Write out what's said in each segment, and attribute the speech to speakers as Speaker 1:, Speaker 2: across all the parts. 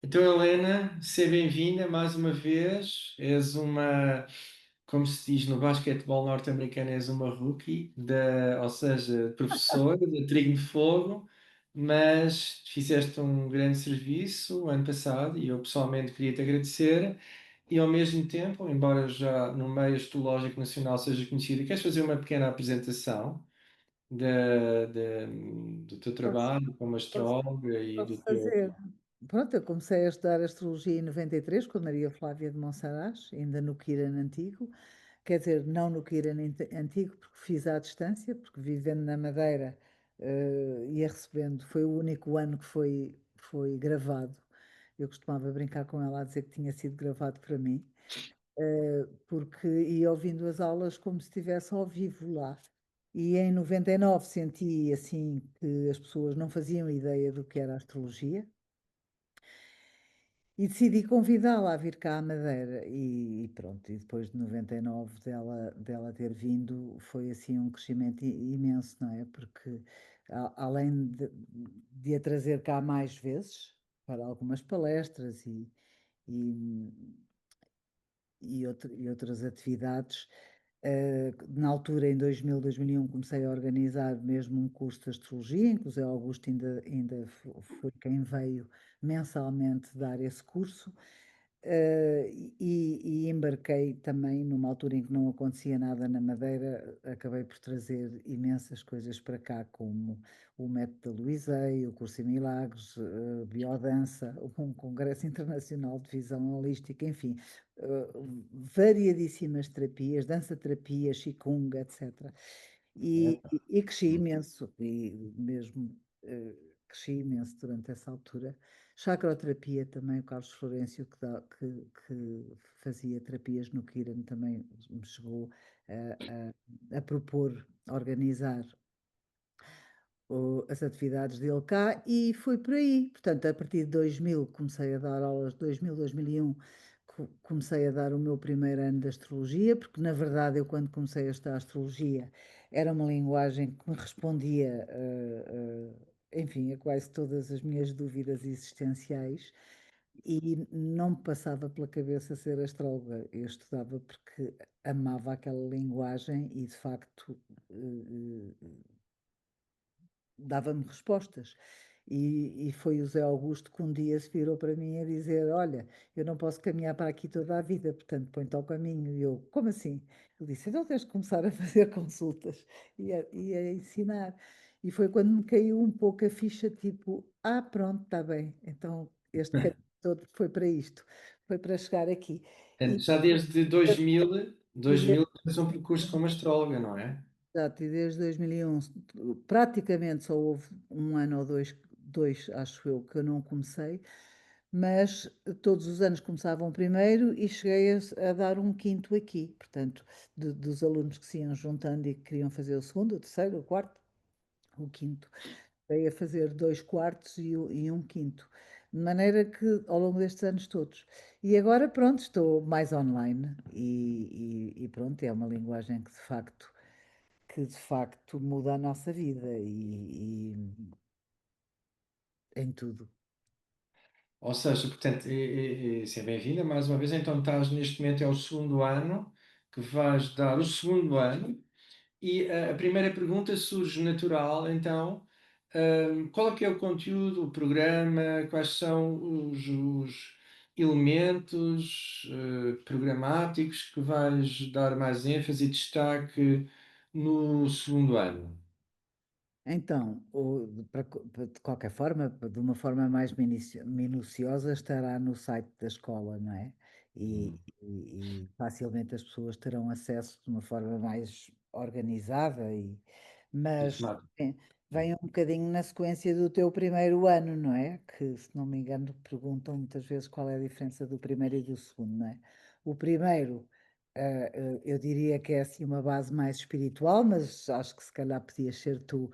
Speaker 1: Então, Helena, seja bem-vinda mais uma vez. És uma, como se diz no basquetebol norte-americano, és uma rookie, ou seja, professora de trigo de fogo, mas fizeste um grande serviço o ano passado e eu pessoalmente queria te agradecer. E ao mesmo tempo, embora já no meio astrológico nacional seja conhecida, queres fazer uma pequena apresentação do teu
Speaker 2: Posso,
Speaker 1: trabalho como
Speaker 2: posso,
Speaker 1: astróloga e do
Speaker 2: posso
Speaker 1: teu.
Speaker 2: fazer. Pronto, eu comecei a estudar astrologia em 93 com a Maria Flávia de Monsaraz, ainda no Quiran antigo. Quer dizer, não no Quiran antigo, porque fiz à distância, porque vivendo na Madeira, ia recebendo. Foi o único ano que foi gravado. Eu costumava brincar com ela a dizer que tinha sido gravado para mim, porque ia ouvindo as aulas como se estivesse ao vivo lá. E em 99 senti assim que as pessoas não faziam ideia do que era astrologia e decidi convidá-la a vir cá à Madeira e pronto, e depois de 99 dela ter vindo foi assim um crescimento imenso, não é? Porque além de a trazer cá mais vezes para algumas palestras e, e outras atividades. Na altura, em 2000, 2001, comecei a organizar mesmo um curso de astrologia, inclusive Augusto ainda foi quem veio mensalmente dar esse curso. E embarquei também numa altura em que não acontecia nada na Madeira, acabei por trazer imensas coisas para cá, como o método da Luizei, o curso em Milagres, biodança, um congresso internacional de visão holística, enfim, eh, variadíssimas terapias, dança-terapia, qigong, etc. E cresci imenso, e mesmo cresci imenso durante essa altura. Chacroterapia também, o Carlos Florencio, que fazia terapias no Kiran, também me chegou a propor organizar as atividades dele cá e foi por aí. Portanto, a partir de 2000 comecei a dar aulas, 2000, 2001 comecei a dar o meu primeiro ano de astrologia, porque na verdade eu quando comecei a estudar astrologia era uma linguagem que me respondia, enfim, a quase todas as minhas dúvidas existenciais e não me passava pela cabeça ser astróloga. Eu estudava porque amava aquela linguagem e de facto dava-me respostas. E foi o Zé Augusto que um dia se virou para mim a dizer: Olha, eu não posso caminhar para aqui toda a vida, portanto, põe-te ao caminho. E eu, como assim? Ele disse: Então tens de começar a fazer consultas e a ensinar. E foi quando me caiu um pouco a ficha, tipo: Ah, pronto, está bem, então este caminho todo foi para isto, foi para chegar aqui. E,
Speaker 1: Já desde 2000,
Speaker 2: e
Speaker 1: 2000 fez um percurso como astróloga, não é?
Speaker 2: Exato, e desde 2001 praticamente só houve um ano ou dois, acho eu, que eu não comecei, mas todos os anos começavam primeiro e cheguei a dar um quinto aqui, portanto, dos alunos que se iam juntando e que queriam fazer o segundo, o terceiro, o quarto, o quinto. Cheguei a fazer dois quartos e um quinto, de maneira que ao longo destes anos todos. E agora, pronto, estou mais online e pronto, é uma linguagem que de facto muda a nossa vida e em tudo.
Speaker 1: Ou seja, portanto, seja bem-vinda mais uma vez. Então, estás neste momento, é o segundo ano que vais dar o segundo ano. E a primeira pergunta surge natural, então, qual é que é o conteúdo, o programa, quais são os elementos programáticos que vais dar mais ênfase e destaque no segundo ano?
Speaker 2: Então, de qualquer forma, de uma forma mais minuciosa, estará no site da escola, não é? E facilmente as pessoas terão acesso de uma forma mais organizada, mas
Speaker 1: Sistemático.
Speaker 2: vem um bocadinho na sequência do teu primeiro ano, não é? Que, se não me engano, perguntam muitas vezes qual é a diferença do primeiro e do segundo, não é? O primeiro. Eu diria que é assim uma base mais espiritual, mas acho que se calhar podias ser tu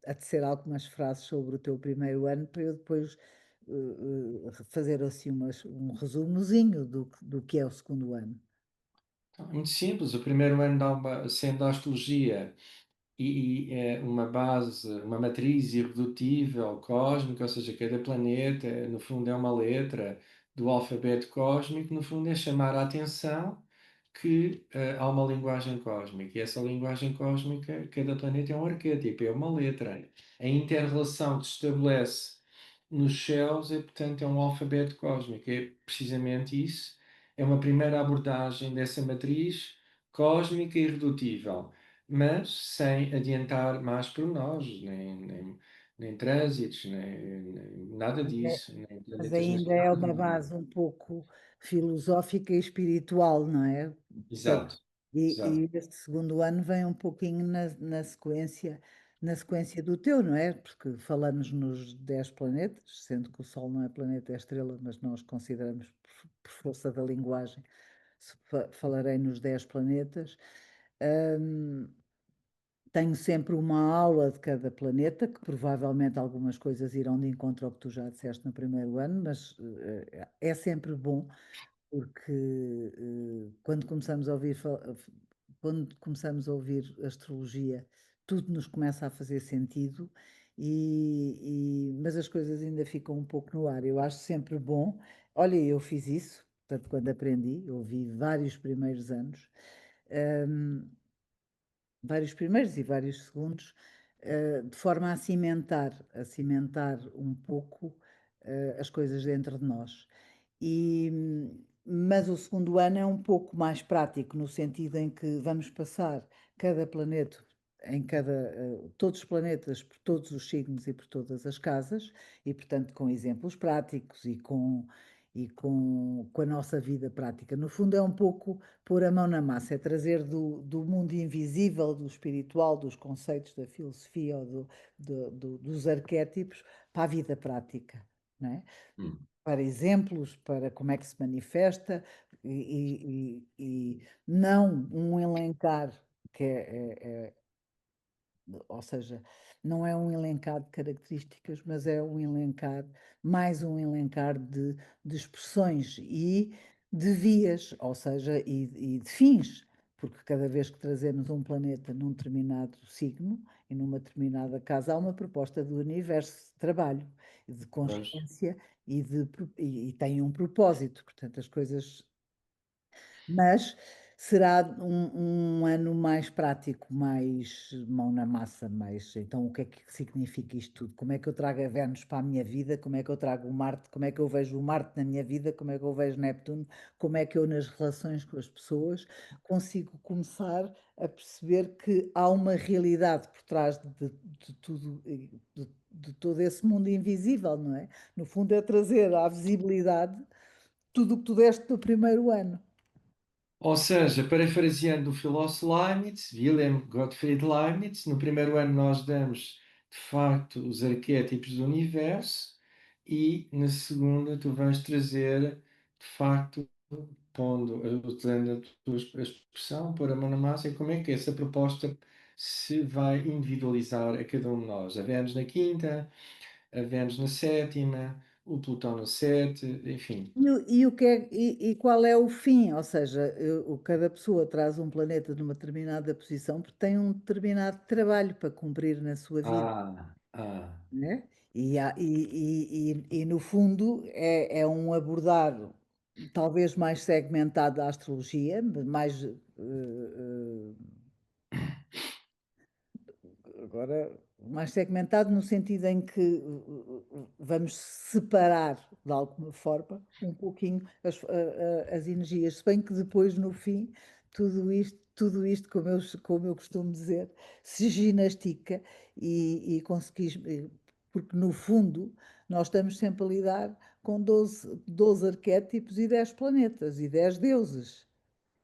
Speaker 2: a tecer algumas frases sobre o teu primeiro ano para eu depois fazer assim um resumozinho do que é o segundo ano.
Speaker 1: Muito simples. O primeiro ano, sendo a astrologia é uma base, uma matriz irredutível cósmica, ou seja, cada planeta, no fundo, é uma letra do alfabeto cósmico, no fundo, é chamar a atenção que há uma linguagem cósmica, e essa linguagem cósmica, cada planeta é um arquétipo, é uma letra. A inter-relação que se estabelece nos céus é, portanto, é um alfabeto cósmico, é precisamente isso. É uma primeira abordagem dessa matriz cósmica irredutível, mas sem adiantar mais pormenores, nem trânsitos, nem nada disso, nem
Speaker 2: Mas
Speaker 1: planetas
Speaker 2: ainda é
Speaker 1: nacionais.
Speaker 2: uma base um pouco filosófica e espiritual, não é? Portanto,
Speaker 1: Exato,
Speaker 2: e
Speaker 1: exato.
Speaker 2: este segundo ano vem um pouquinho na sequência do teu, não é? Porque falamos nos 10 planetas, sendo que o Sol não é planeta, é estrela, mas nós consideramos por força da linguagem, falarei nos 10 planetas. Hum, Tenho sempre uma aula de cada planeta, que provavelmente algumas coisas irão de encontro ao que tu já disseste no primeiro ano, mas é sempre bom, porque quando começamos a ouvir, quando começamos a ouvir astrologia, tudo nos começa a fazer sentido, mas as coisas ainda ficam um pouco no ar. Eu acho sempre bom. Olha, eu fiz isso, portanto, quando aprendi, eu ouvi vários primeiros anos. hum, Vários primeiros e vários segundos, de forma a cimentar um pouco, as coisas dentro de nós. Mas o segundo ano é um pouco mais prático, no sentido em que vamos passar cada planeta todos os planetas por todos os signos e por todas as casas, e portanto com exemplos práticos e com a nossa vida prática. No fundo é um pouco pôr a mão na massa, é trazer do mundo invisível, do espiritual, dos conceitos da filosofia ou dos arquétipos para a vida prática, não é?
Speaker 1: Hum.
Speaker 2: Para exemplos, para como é que se manifesta e não um elencar que ou seja, não é um elencar de características, mas é um elencar, mais um elencar de expressões e de vias, ou seja, e de fins, porque cada vez que trazemos um planeta num determinado signo e numa determinada casa, há uma proposta do universo de trabalho, de
Speaker 1: Pois.
Speaker 2: consciência e tem um propósito, portanto, as coisas, mas será um ano mais prático, mais mão na massa, mais então o que é que significa isto tudo? Como é que eu trago a Vênus para a minha vida? Como é que eu trago o Marte? Como é que eu vejo o Marte na minha vida? Como é que eu vejo Neptuno? Como é que eu, nas relações com as pessoas, consigo começar a perceber que há uma realidade por trás de tudo, de todo esse mundo invisível, não é? No fundo, é trazer à visibilidade tudo o que tu deste no primeiro ano.
Speaker 1: Ou seja, parafraseando o filósofo Leibniz, Wilhelm Gottfried Leibniz, no primeiro ano nós damos, de facto, os arquétipos do universo e na segunda tu vais trazer, de facto, pondo, utilizando a tua expressão, pôr a mão na massa, e como é que essa proposta se vai individualizar a cada um de nós. A Vênus na quinta, a Vênus na sétima, o Plutão no sete, enfim.
Speaker 2: E qual é o fim? Ou seja, cada pessoa traz um planeta numa determinada posição porque tem um determinado trabalho para cumprir na sua vida,
Speaker 1: Ah, ah.
Speaker 2: né? No fundo é um abordar talvez mais segmentado da astrologia, mais agora mais segmentado no sentido em que vamos separar de alguma forma um pouquinho as energias, se bem que depois no fim tudo isto como eu costumo dizer, se ginastica e conseguis, porque no fundo nós estamos sempre a lidar com 12 arquétipos e 10 planetas e 10 deuses.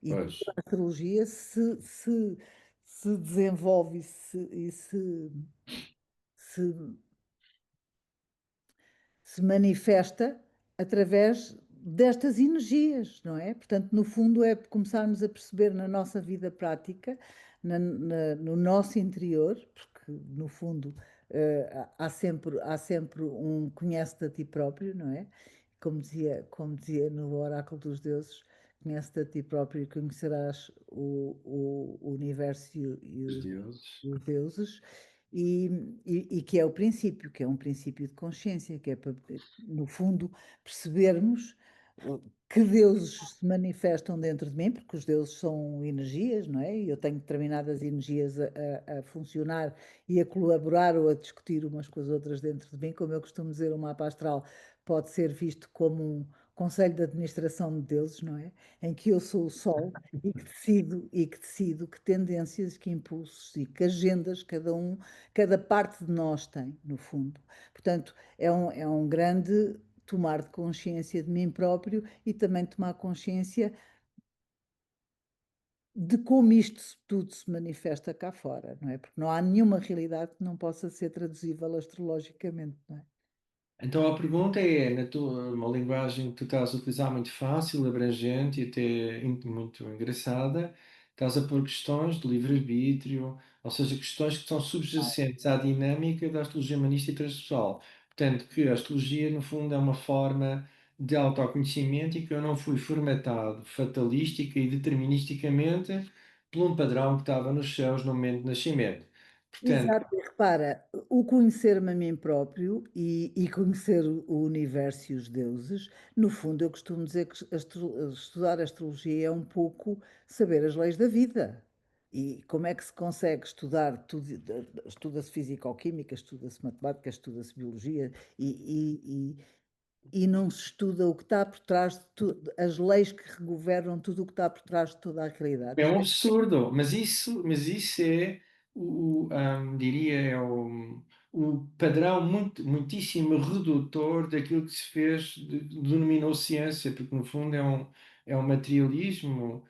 Speaker 2: E toda
Speaker 1: Pois.
Speaker 2: a astrologia se desenvolve se, se manifesta através destas energias, não é? Portanto, no fundo, é começarmos a perceber na nossa vida prática, no nosso interior, porque no fundo há sempre conhece-te a ti próprio, não é? Como dizia no Oráculo dos Deuses, conhece-te a ti próprio e conhecerás o universo
Speaker 1: Os deuses.
Speaker 2: e os deuses, e, e que é o princípio, que é um princípio de consciência, que é para, no fundo, percebermos que deuses se manifestam dentro de mim, porque os deuses são energias, não é? E eu tenho determinadas energias a funcionar e a colaborar ou a discutir umas com as outras dentro de mim. Como eu costumo dizer, o mapa astral pode ser visto como um conselho de administração de deuses, não é? Em que eu sou o sol e que decido que tendências, que impulsos e que agendas cada parte de nós tem, no fundo. Portanto, é um grande tomar de consciência de mim próprio e também tomar consciência de como isto tudo se manifesta cá fora, não é? Porque não há nenhuma realidade que não possa ser traduzível astrologicamente, não é?
Speaker 1: Então a pergunta é, na tua, uma linguagem que tu estás a utilizar muito fácil, abrangente e até muito engraçada, estás a pôr questões de livre-arbítrio, ou seja, questões que estão subjacentes à dinâmica da astrologia humanista e transpessoal. Portanto, que a astrologia, no fundo, é uma forma de autoconhecimento e que eu não fui formatado fatalística e deterministicamente por um padrão que estava nos céus no momento do nascimento. Portanto,
Speaker 2: Exato, e repara, o conhecer-me a mim próprio e conhecer o universo e os deuses, no fundo eu costumo dizer que estudar astrologia é um pouco saber as leis da vida. E como é que se consegue estudar tudo, estuda-se físico-química, estuda-se matemática, estuda-se biologia e não se estuda o que está por trás de tudo, as leis que governam tudo o que está por trás de toda a realidade.
Speaker 1: é um
Speaker 2: Isto
Speaker 1: absurdo, mas isso é diria, é o padrão muitíssimo redutor daquilo que se fez, denominou ciência, porque no fundo é um materialismo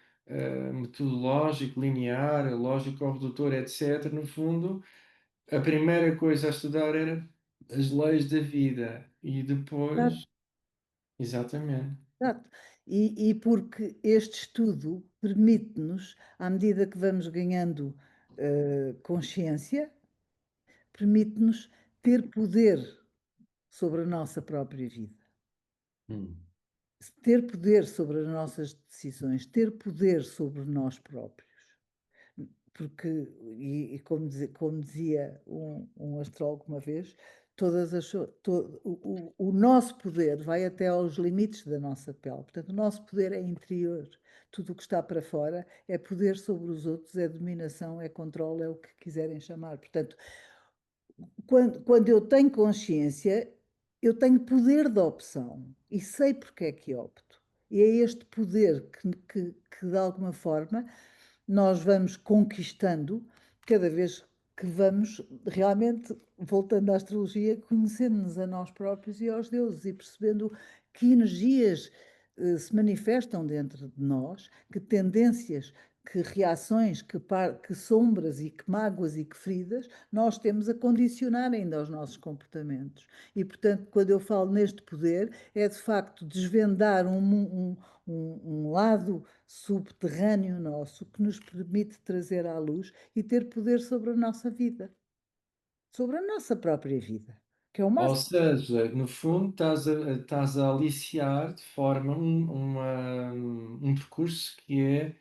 Speaker 1: metodológico, linear, lógico redutor, etc. No fundo, a primeira coisa a estudar era as leis da vida e
Speaker 2: é
Speaker 1: depois, exatamente.
Speaker 2: exato. E porque este estudo permite-nos, à medida que vamos ganhando consciência, permite-nos ter poder sobre a nossa própria vida,
Speaker 1: Hum.
Speaker 2: ter poder sobre as nossas decisões, ter poder sobre nós próprios. Porque, como dizia um astrólogo uma vez, o nosso poder vai até aos limites da nossa pele. Portanto, o nosso poder é interior. Tudo o que está para fora é poder sobre os outros, é dominação, é controle, é o que quiserem chamar. Portanto, quando eu tenho consciência, eu tenho poder de opção e sei porque é que opto. E é este poder que de alguma forma, nós vamos conquistando cada vez que vamos realmente, voltando à astrologia, conhecendo-nos a nós próprios e aos deuses e percebendo que energias se manifestam dentro de nós, que tendências, que reações, que sombras e que mágoas e que feridas nós temos a condicionar ainda os nossos comportamentos. E, portanto, quando eu falo neste poder, é de facto desvendar um lado subterrâneo nosso que nos permite trazer à luz e ter poder sobre a nossa vida, sobre a nossa própria vida, que é o
Speaker 1: Ou
Speaker 2: máximo.
Speaker 1: seja, no fundo, estás a aliciar de forma um percurso que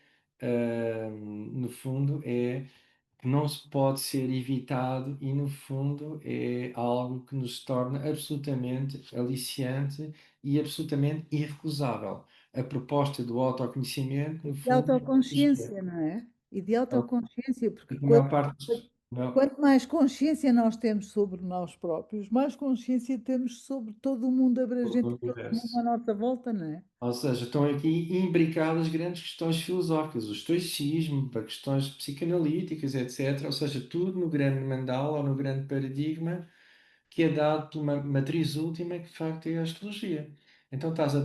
Speaker 1: no fundo, que não se pode ser evitado e, no fundo, é algo que nos torna absolutamente aliciante e absolutamente irrecusável. A proposta do autoconhecimento, no
Speaker 2: De
Speaker 1: fundo,
Speaker 2: autoconsciência, não é? E de autoconsciência, porque
Speaker 1: a maior parte.
Speaker 2: quanto mais consciência nós temos sobre nós próprios, mais consciência temos sobre todo o mundo
Speaker 1: Do
Speaker 2: abrangente e todo o mundo
Speaker 1: universo.
Speaker 2: à nossa volta, não é?
Speaker 1: Ou seja, estão aqui imbricadas grandes questões filosóficas, o estoicismo, para questões psicanalíticas, etc. Ou seja, tudo no grande mandala, ou no grande paradigma que é dado por uma matriz última, que de facto é a astrologia. Então estás a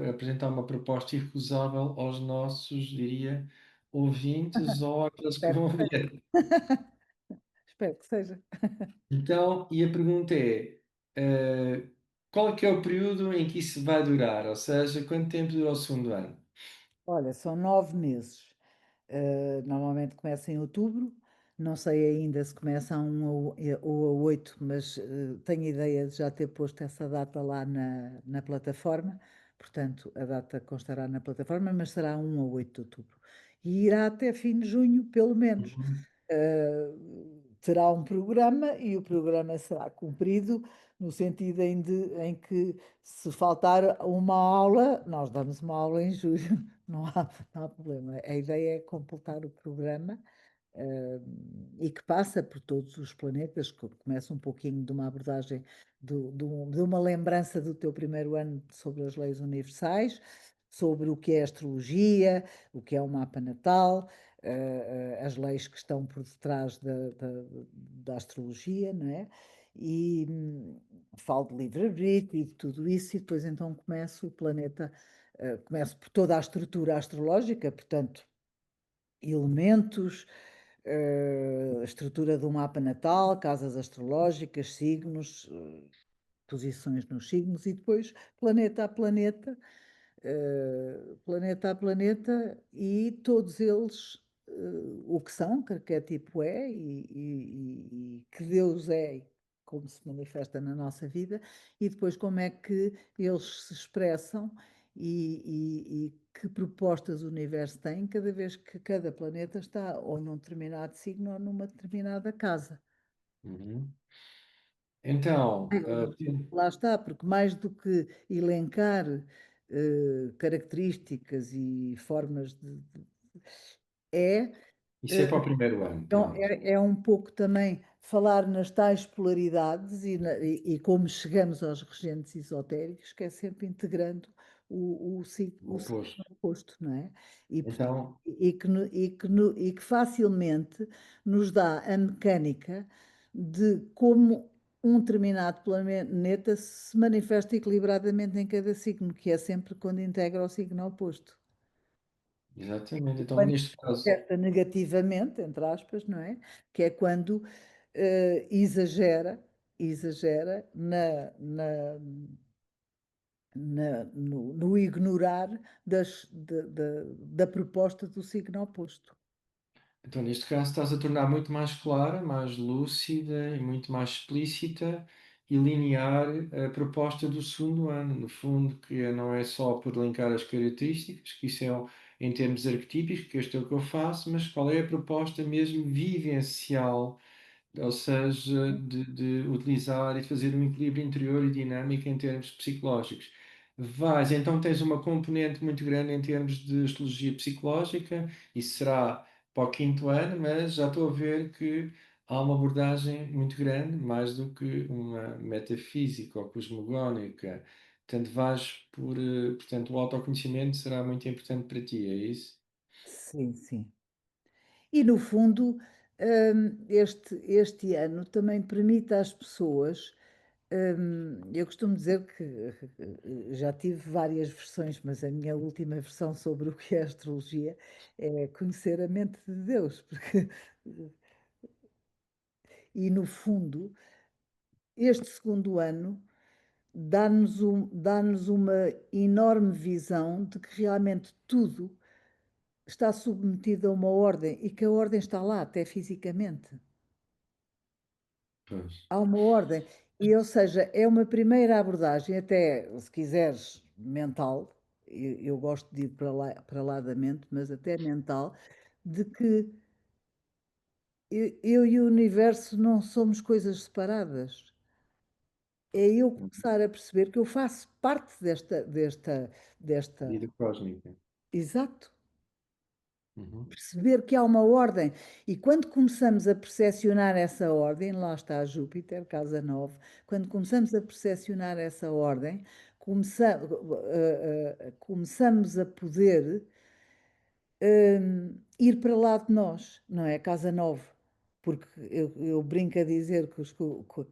Speaker 1: apresentar uma proposta irrecusável aos nossos, diria, ouvintes ou àqueles que
Speaker 2: Espero
Speaker 1: vão
Speaker 2: que seja.
Speaker 1: ver.
Speaker 2: Espero que seja.
Speaker 1: Então, e a pergunta é, qual é que é o período em que isso vai durar? Ou seja, quanto tempo dura o segundo ano?
Speaker 2: Olha, são 9 meses. Normalmente começa em outubro. Não sei ainda se começa a 1 ou a 8, mas tenho ideia de já ter posto essa data lá na plataforma. portanto, a data constará na plataforma, mas será 1 a 8 de outubro. E irá até fim de junho, pelo menos.
Speaker 1: Uhum.
Speaker 2: Terá um programa e o programa será cumprido no sentido em que se faltar uma aula, nós damos uma aula em julho, não há problema. A ideia é completar o programa e que passa por todos os planetas, que começa um pouquinho de uma abordagem, de uma lembrança do teu primeiro ano sobre as leis universais, sobre o que é astrologia, o que é o mapa natal, as leis que estão por detrás da astrologia, não é? E falo de livre-arbítrio e de tudo isso, e depois então começo o planeta, começo por toda a estrutura astrológica, portanto, elementos, a estrutura do mapa natal, casas astrológicas, signos, posições nos signos, e depois planeta a planeta, planeta a planeta, e todos eles o que são, que arquétipo é e que Deus é, e como se manifesta na nossa vida, e depois como é que eles se expressam e que propostas o universo tem cada vez que cada planeta está ou num determinado signo ou numa determinada casa.
Speaker 1: Uhum. Então,
Speaker 2: Lá está, porque mais do que elencar características e formas é,
Speaker 1: isso é
Speaker 2: eh,
Speaker 1: para o primeiro ano,
Speaker 2: então,
Speaker 1: pronto.
Speaker 2: é um pouco também falar nas tais polaridades e como chegamos aos regentes esotéricos, que é sempre integrando
Speaker 1: O
Speaker 2: o signo
Speaker 1: oposto.
Speaker 2: oposto, não é? E,
Speaker 1: Então,
Speaker 2: e que facilmente nos dá a mecânica de como um determinado planeta se manifesta equilibradamente em cada signo, que é sempre quando integra o signo oposto.
Speaker 1: exatamente. Então,
Speaker 2: Quando
Speaker 1: neste
Speaker 2: se
Speaker 1: caso,
Speaker 2: manifesta negativamente, entre aspas, não é? Que é quando exagera no ignorar da proposta do signo oposto.
Speaker 1: neste caso, estás a tornar muito mais clara, mais lúcida e muito mais explícita e linear a proposta do segundo ano. No fundo, não é só por linkar as características, que isso é em termos arquetípicos, que este é o que eu faço, mas qual é a proposta mesmo vivencial, ou seja, de utilizar e de fazer um equilíbrio interior e dinâmico em termos psicológicos. Então tens uma componente muito grande em termos de astrologia psicológica, isso será para o quinto ano, mas já estou a ver que há uma abordagem muito grande, mais do que uma metafísica ou cosmogónica. Portanto, portanto, o autoconhecimento será muito importante para ti, é isso?
Speaker 2: Sim, sim. E, no fundo, este ano também permite às pessoas. Eu costumo dizer que já tive várias versões, mas a minha última versão sobre o que é astrologia é conhecer a mente de Deus, porque, e no fundo, este segundo ano dá-nos uma enorme visão de que realmente tudo está submetido a uma ordem e que a ordem está lá, até fisicamente.
Speaker 1: Pois.
Speaker 2: Há uma ordem. E, ou seja, é uma primeira abordagem, até se quiseres, mental, eu gosto de ir para lá da mente, mas até mental, de que eu e o universo não somos coisas separadas. É eu começar a perceber que eu faço parte desta.
Speaker 1: Vida cósmica.
Speaker 2: Exato.
Speaker 1: Uhum.
Speaker 2: Perceber que há uma ordem. E quando começamos a percepcionar essa ordem, lá está Júpiter, casa 9, quando começamos a percepcionar essa ordem, começamos a poder ir para lá de nós, não é? Casa 9. Porque eu brinco a dizer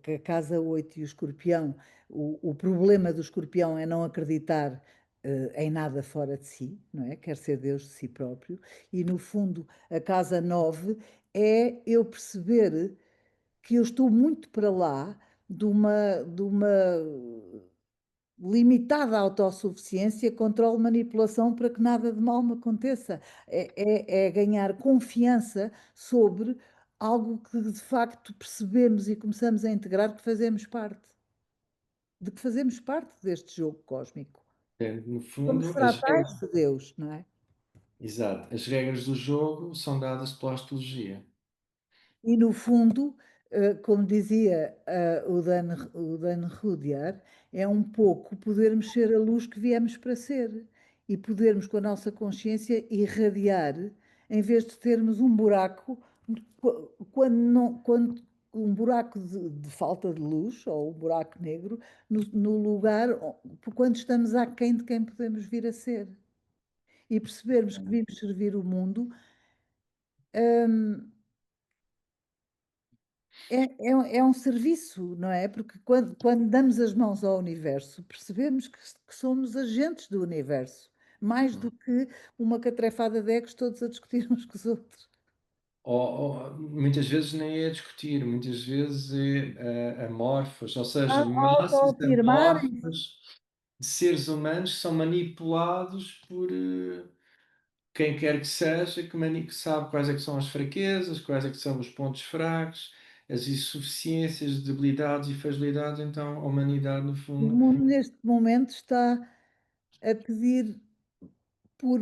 Speaker 2: que a casa 8 e o escorpião, o problema do escorpião é não acreditar em nada fora de si, não é? Quer ser Deus de si próprio. E no fundo, a casa 9 é eu perceber que eu estou muito para lá de uma limitada autossuficiência, controle, manipulação para que nada de mal me aconteça. É ganhar confiança sobre algo que de facto percebemos e começamos a integrar que fazemos parte, de que fazemos parte deste jogo cósmico.
Speaker 1: No
Speaker 2: Somos
Speaker 1: fundo,
Speaker 2: fratais de Deus, não é?
Speaker 1: exato, as regras do jogo são dadas pela astrologia.
Speaker 2: E no fundo, como dizia, o Dan Rudyard, é um pouco podermos ser a luz que viemos para ser e podermos, com a nossa consciência, irradiar, em vez de termos um buraco, quando não, quando um buraco de falta de luz, ou um buraco negro, no lugar, quando estamos aquém de quem podemos vir a ser. E percebermos que vimos servir o mundo. hum, é um serviço, não é? Porque quando damos as mãos ao universo, percebemos que somos agentes do universo, mais do que uma catrefada de egos todos a discutir uns com os outros.
Speaker 1: Muitas vezes nem é discutir, muitas vezes é amorfos, ou seja, massas
Speaker 2: Autoafirmarem-se.
Speaker 1: amorfas de seres humanos que são manipulados por quem quer que seja, que sabe quais é que são as fraquezas, quais é que são os pontos fracos, as insuficiências, debilidades e fragilidades. Então, a humanidade, no
Speaker 2: O
Speaker 1: fundo,
Speaker 2: mundo, neste momento, está a pedir por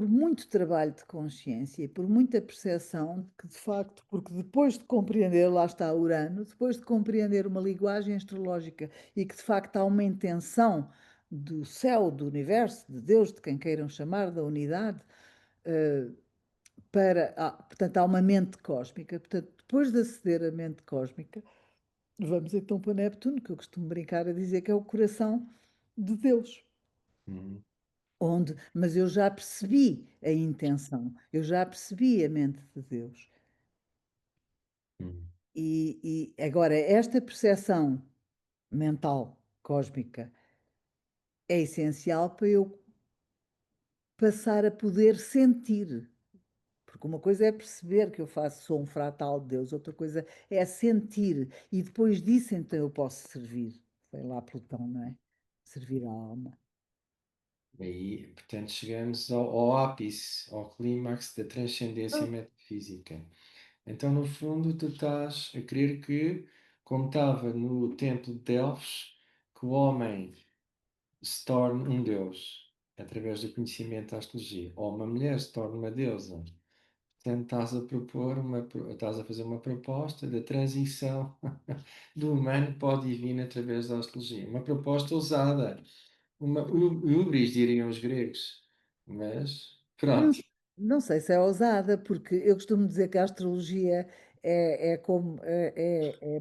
Speaker 2: muito trabalho de consciência e por muita percepção de que, de facto, porque depois de compreender, lá está Urano, depois de compreender uma linguagem astrológica e que, de facto, há uma intenção do céu, do universo, de Deus, de quem queiram chamar, da unidade, eh, portanto, há uma mente cósmica. Portanto, depois de aceder à mente cósmica, vamos então para Neptuno, que eu costumo brincar a dizer que é o coração de Deus.
Speaker 1: hum,
Speaker 2: Mas eu já percebi a intenção, eu já percebi a mente de Deus.
Speaker 1: hum,
Speaker 2: E agora, esta percepção mental cósmica é essencial para eu passar a poder sentir. Porque uma coisa é perceber que eu faço, sou um fratal de Deus, outra coisa é sentir. E depois disso, então, eu posso servir. Foi lá Plutão, não é? Servir a alma.
Speaker 1: aí, portanto, chegamos ao ápice, ao clímax da transcendência metafísica. Então, no fundo, tu estás a crer que, como estava no templo de Delfos, que o homem se torne um deus através do conhecimento da astrologia, ou uma mulher se torne uma deusa. Portanto, estás a fazer uma proposta da transição do humano para o divino através da astrologia. Uma proposta ousada, uma hubris, diriam os gregos. Mas,
Speaker 2: Não,
Speaker 1: pronto.
Speaker 2: não sei se é ousada, porque eu costumo dizer que a astrologia é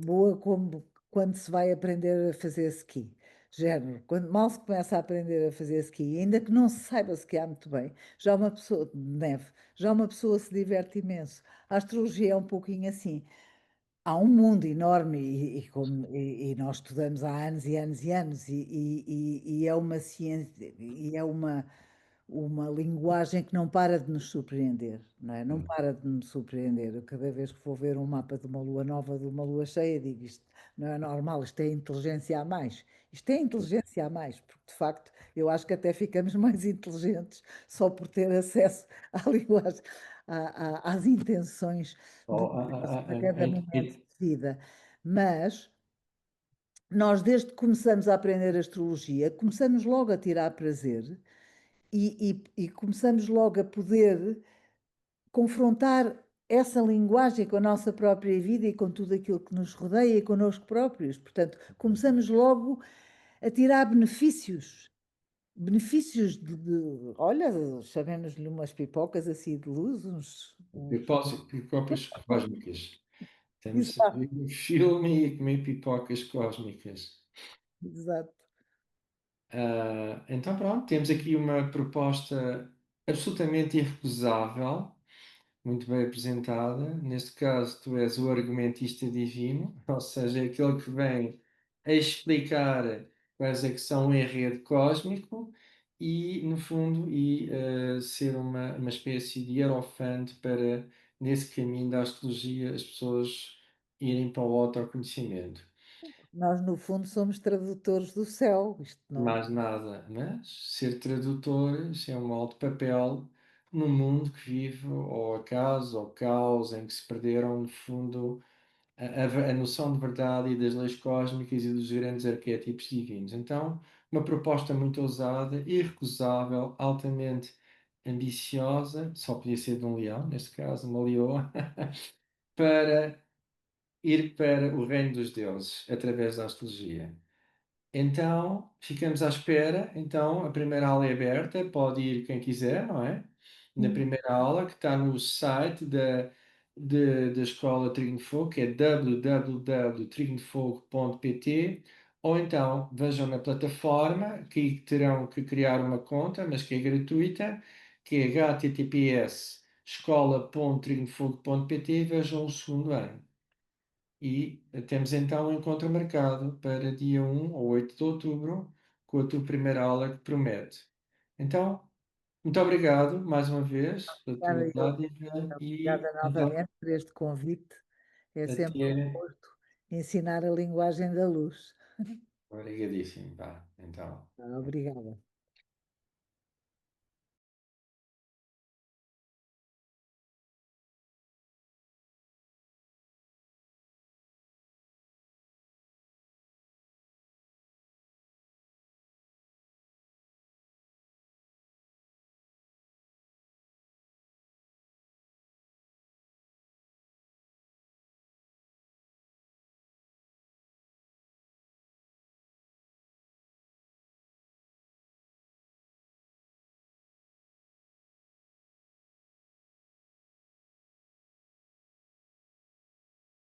Speaker 2: boa como quando se vai aprender a fazer ski. Género, quando mal se começa a aprender a fazer ski, ainda que não se saiba esquiar muito bem, já uma pessoa, de neve, já uma pessoa se diverte imenso. A astrologia é um pouquinho assim. Há um mundo enorme e nós estudamos há anos e anos e anos e é uma ciência e é uma linguagem que não para de nos surpreender, não é? Não para de nos surpreender. Eu, cada vez que vou ver um mapa de uma lua nova, de uma lua cheia, digo isto não é normal, isto é inteligência a mais. Isto é inteligência a mais, porque de facto eu acho que até ficamos mais inteligentes só por ter acesso à linguagem, às intenções de
Speaker 1: Ou,
Speaker 2: Deus para cada momento de vida. Mas nós, desde que começamos a aprender astrologia, começamos logo a tirar prazer e começamos logo a poder confrontar essa linguagem com a nossa própria vida e com tudo aquilo que nos rodeia e connosco próprios. Portanto, começamos logo a tirar benefícios. Benefícios olha, chamemos-lhe umas pipocas assim de luz,
Speaker 1: pipocas cósmicas. Estamos a
Speaker 2: Exato,
Speaker 1: ver um filme e a comer pipocas cósmicas.
Speaker 2: exato.
Speaker 1: Então, pronto, temos aqui uma proposta absolutamente irrecusável, muito bem apresentada. Neste caso, tu és o argumentista divino, ou seja, é aquele que vem a explicar quais é que são o enredo cósmico e, no fundo, ser uma espécie de hierofante para, nesse caminho da astrologia, as pessoas irem para o autoconhecimento.
Speaker 2: Nós, no fundo, somos tradutores do céu. Isto não.
Speaker 1: Mais nada, mas ser tradutor, isso é um alto papel num mundo que vive ou acaso ou caos, em que se perderam, no fundo, a noção de verdade e das leis cósmicas e dos grandes arquétipos divinos. Então, uma proposta muito ousada, irrecusável, altamente ambiciosa, só podia ser de um leão, neste caso, uma leoa, para ir para o reino dos deuses através da astrologia. Então, ficamos à espera. Então, a primeira aula é aberta, pode ir quem quiser, não é? Na
Speaker 2: Sim.
Speaker 1: primeira aula, que está no site da Escola Trigo de Fogo, que é www.trigodefogo.pt, ou então vejam na plataforma, que terão que criar uma conta, mas que é gratuita, que é https escola.trigodefogo.pt, e vejam o segundo ano. E temos então um encontro marcado para dia 1 ou 8 de outubro, com a tua primeira aula que promete. Então, muito obrigado mais uma vez pela tua
Speaker 2: Obrigada, eu.
Speaker 1: dádiva e
Speaker 2: Obrigada
Speaker 1: então
Speaker 2: novamente por este convite. É sempre um
Speaker 1: até.
Speaker 2: gosto ensinar a linguagem da luz.
Speaker 1: Obrigadíssimo, pá. Então.
Speaker 2: Obrigada.